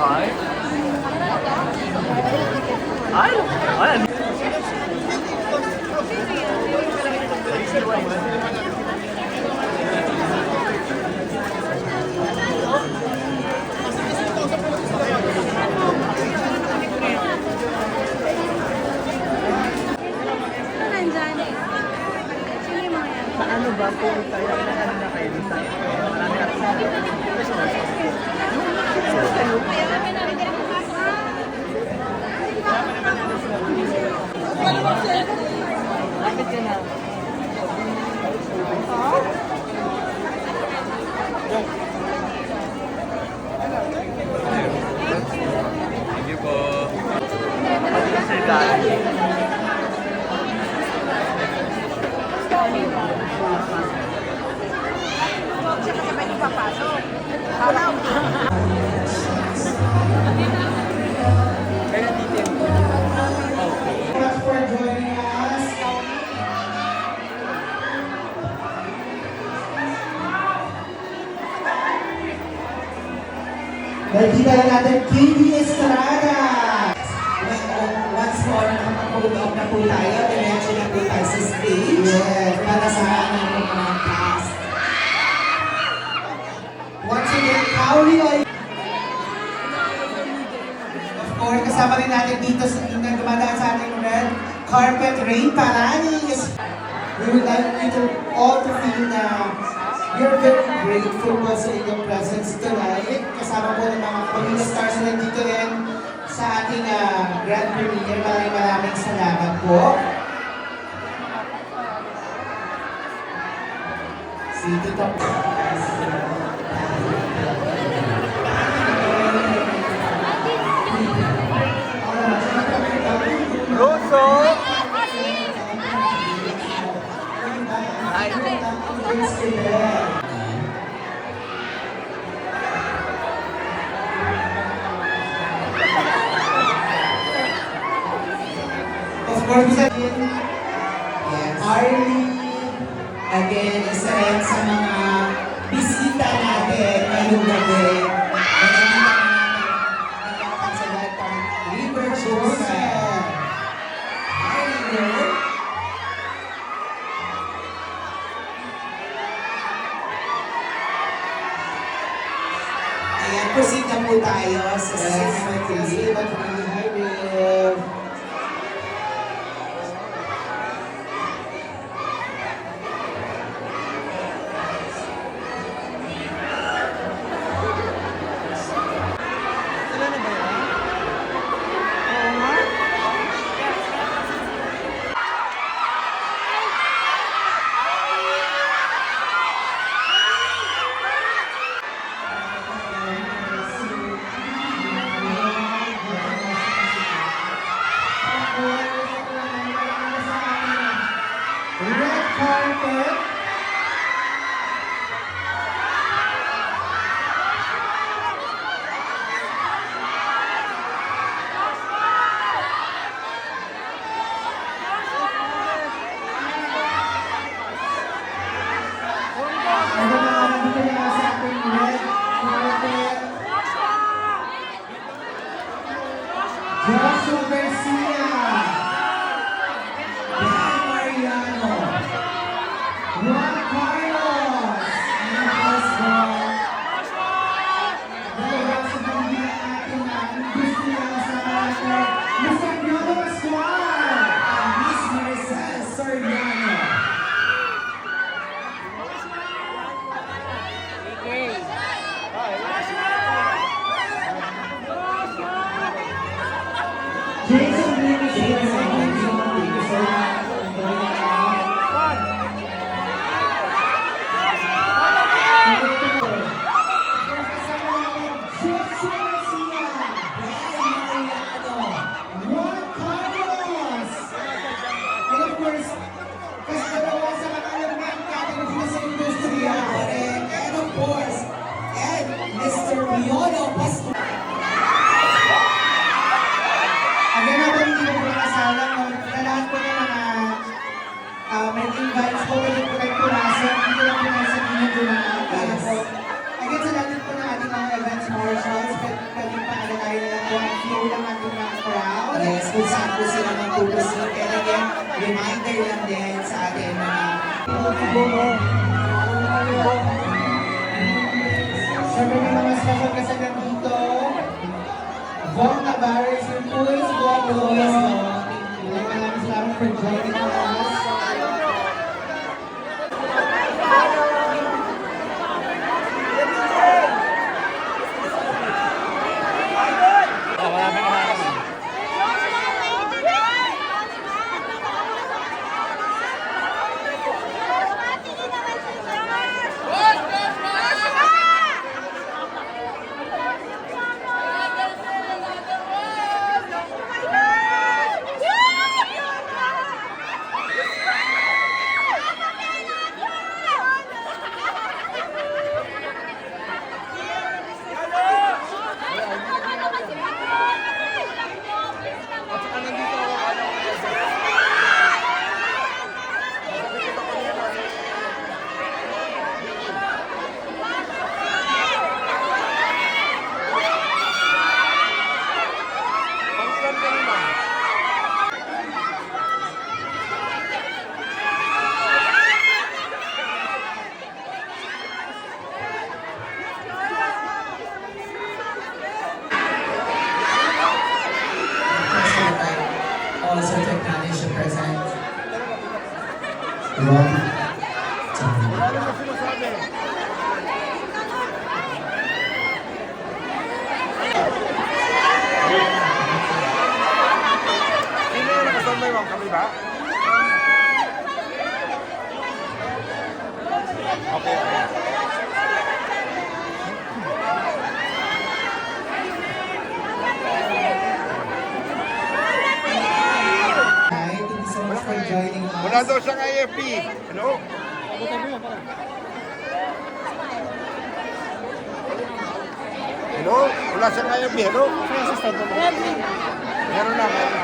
Ay. Ay. Ay. Paano ba kung tayo na kayo dito? Lapit ka na. Thank you po. Sir Gary. Nandito na natin, Katie Estrada! Once more, nakapag-up na po tayo. Diretso na po tayo sa stage. Yes, para sa aming mga cast. Once again, Kauli Oy. Of course, kasama rin natin dito sa dumadaan sa ating red carpet, Rain Paranis. We would like you to all to feel na we're very grateful po sa inyong presence tonight. Kasama po ng mga Pamilya Stars na nandito rin sa ating grand premiere. Maraming salamat po. Si Tito. Rosso! Of course, Arlie, again, isa rin sa mga bisita natin ngayong gabi. Nagkakaroon sa Lifetime River Joseph. Arlie, ayan, proceed na po tayo sa ceremony. Red carpet. Nandito na sa ating red carpet. Joshua Garcia. Juan Carlos! Nicholas Juan! Dalawa sa pamilya natin na industriya sa natin, Miss Agnolo Pascual! At Miss Maricel Soriano! Yes, kung saan po sila magpupusin. And again, reminder lang din sa ating mga Siyempre may mga special kasi nandito. Von Navarez, yung Pulse Vlog Lewis. Maraming salamat for joining us. Also to acknowledge the present. Sino yung nakasambay mo? Kami ba? Okay. Thank you so much for joining us. Wala daw siyang IFP. Hello? Hello? Wala siyang IFP. Hello? Meron na, meron na.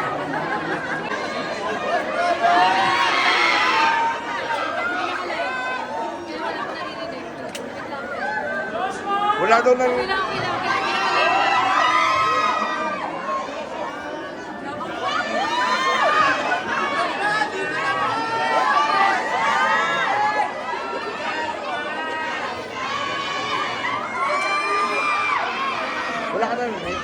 Wala daw na... Wala ka na rin eh.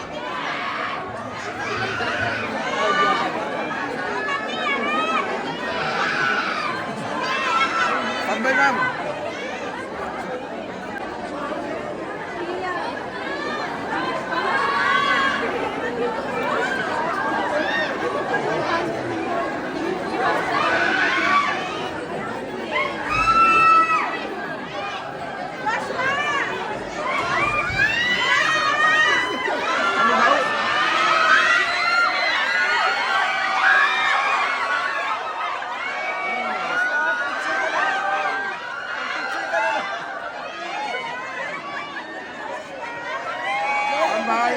Tambay ma'am. Tambay.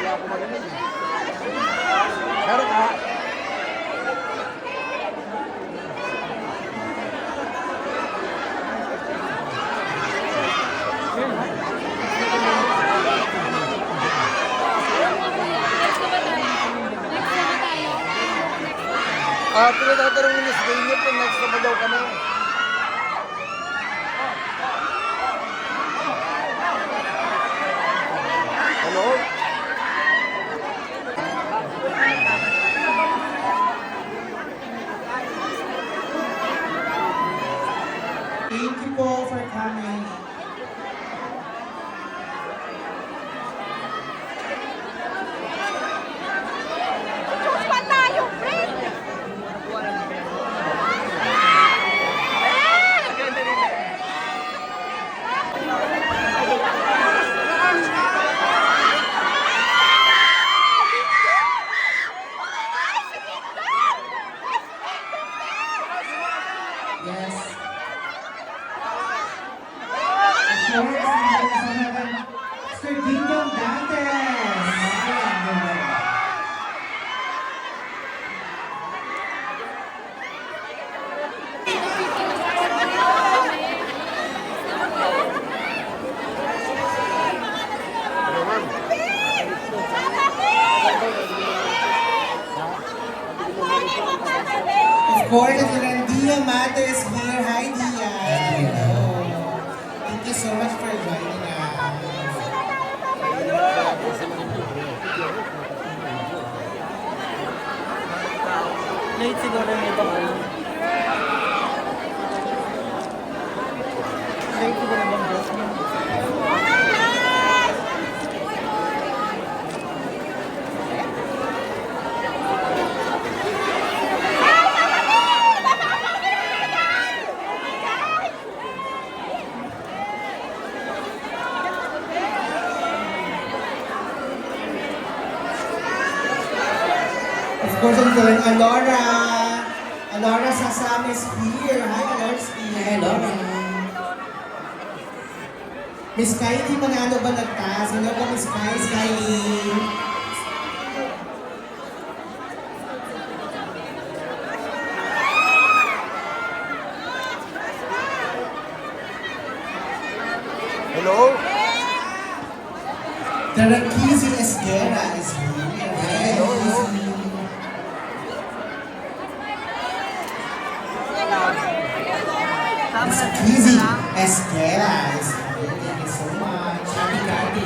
Wala ako marinig. Meron ka? Pinatatanong ni Miss Gaynor kung next na ba daw kami. Hello? Thank you po for coming. course, and Dia Mato is here. Hi, Dia. Hello. Thank you so much for joining us. Late siguro yung ibang ano. Late siguro yung ibang boss niya. Of course, I'm doing Alora. Alora Sasam is here. Hi, Alora. Hi, Alora. Miss Kylie, manalo ba nagtas? Ano po, Miss Kylie? Hello? Tarakizi Esguera is here. Hello. Miss Kizzy Esguera is here. Thank you so much. Happy Cardi.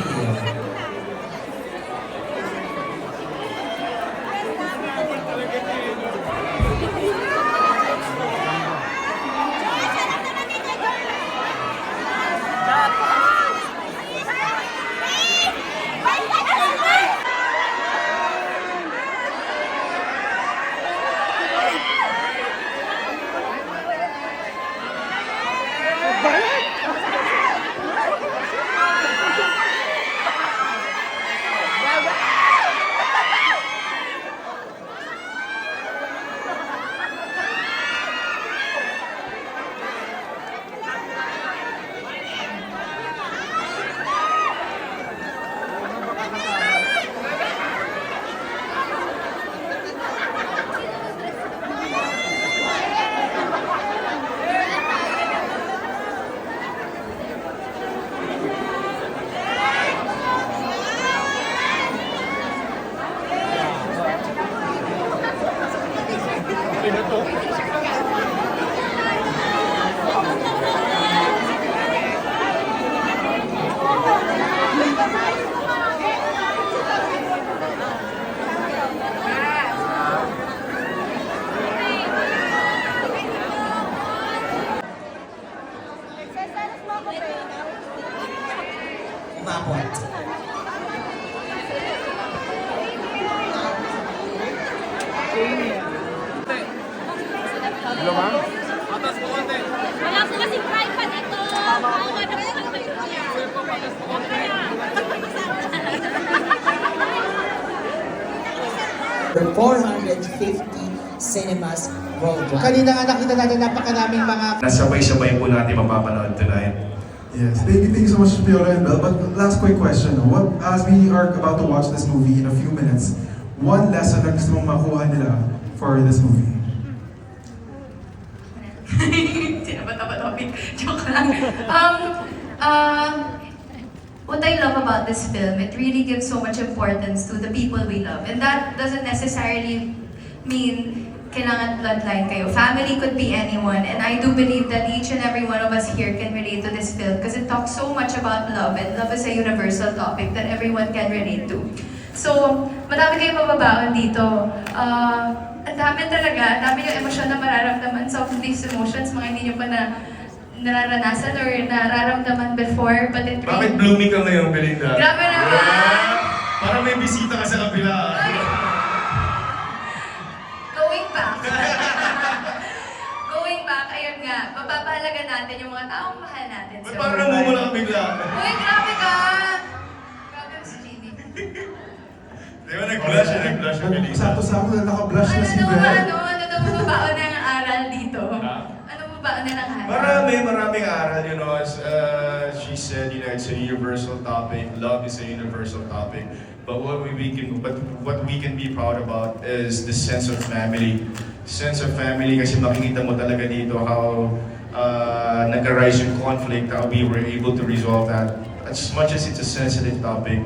Umabot. Hello, ma'am? Wala po kasi tripod ito. Bawa na po ang kayo niya. For 450 cinemas worldwide. Kanina nga nakita natin napakaraming mga Nasabay-sabay po natin mapapanood tonight. Yes, thank you so much, Fiora and Belle. But last quick question, what, as we are about to watch this movie in a few minutes, one lesson na gusto mong makuha nila for this movie? Sinabata-bata topic. Joke lang. What I love about this film, it really gives so much importance to the people we love. And that doesn't necessarily mean kailangan bloodline kayo. Family could be anyone. And I do believe that each and every one of us here can relate to this film because it talks so much about love. And love is a universal topic that everyone can relate to. So, madami kayong mababaon dito. Ang dami talaga. Ang dami yung emosyon na mararamdaman. Some of these emotions, mga hindi nyo pa na nararanasan or nararamdaman before. But it Bakit blooming ka ngayon, Belinda? Grabe naman! Parang may bisita ka sa kabila. Going back. Going back, ayun nga. Mapapahalaga natin yung mga taong mahal natin. Ba't parang namumula ka bigla? Uy, grabe ka! Grabe si Genie. Di ba nag-blush siya, nag-blush siya, Belinda? Sakto-sakto na naka-blush na si Ano Belle. ano daw mababaon na ng aral dito? Ha? Ano mababaon na ng aral? Maraming aral, you know, as she said, you know, it's a universal topic. Love is a universal topic. But what we can be proud about is the sense of family. Sense of family kasi makikita mo talaga dito how nag-arise yung conflict, how we were able to resolve that. As much as it's a sensitive topic,